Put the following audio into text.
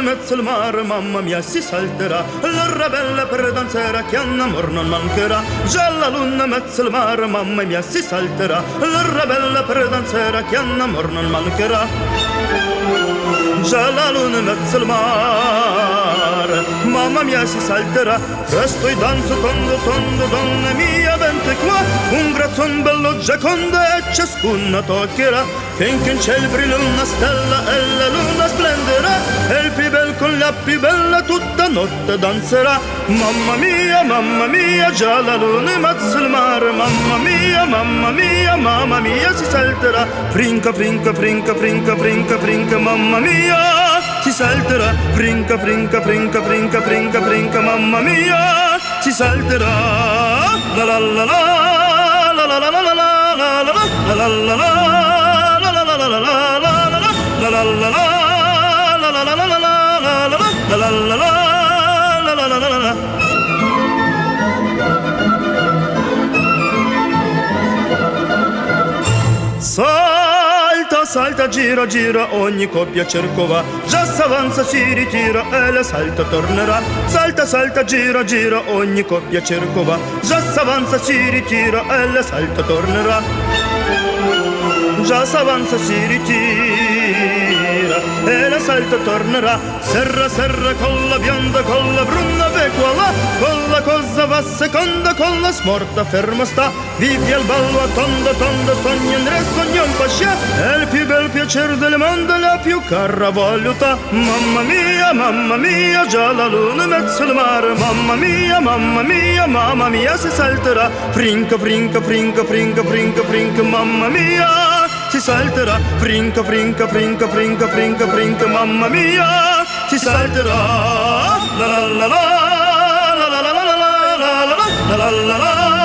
mezzo al mare, mamma mia, si salterà. L'ora bella per danzera che an amor non mancherà. Già la luna mezzo al mare, mamma mia, si salterà. L'ora bella per danzera che an amor non mancherà. Già la luna mezzo al mare, mamma mia, si salterà. Presto e danzo tondo tondo, donna mia, vente qua. Un grazzon bello giacondo e ciascuna toccherà. Finché in cielo brilla una stella e la luna splenderà. E il più bel con la più bella tutta notte danzerà. Mamma mia, già la luna in mezzo al mare. Mamma mia, si salterà. Frinca, frinca, frinca, frinca, frinca, frinca, mamma mia, si salterà. Frinca, frinca, frinca, frinca, frinca, frinca, mamma mia, si salterà. La la la la la la la la la la la la la la la. Salta, salta, gira, gira, ogni coppia cercova. Già s'avanza, si ritira e la salta tornerà. Salta, salta, gira, gira, ogni coppia cercova. Già s'avanza, si ritira e la salta tornerà. Già s'avanza, si ritira e la salta tornerà. Serra, serra, con la bionda, con la bruna, ve qua là. Con la cosa va seconda, con la smorta ferma sta. Vivi al ballo a tondo, tondo, sogno un re, sogno un pascià. È il più bel piacere del mondo, la più cara voluta. Mamma mia, già la luna in mezzo al mare. Mamma mia, si salterà. Frinca, frinca, frinca, frinca, frinca, frinca, mamma mia, si salterà. Frinca, frinca, frinca, frinca, frinca, frinca, mamma mia, si salterà. La la la la la la la la la la la la la la.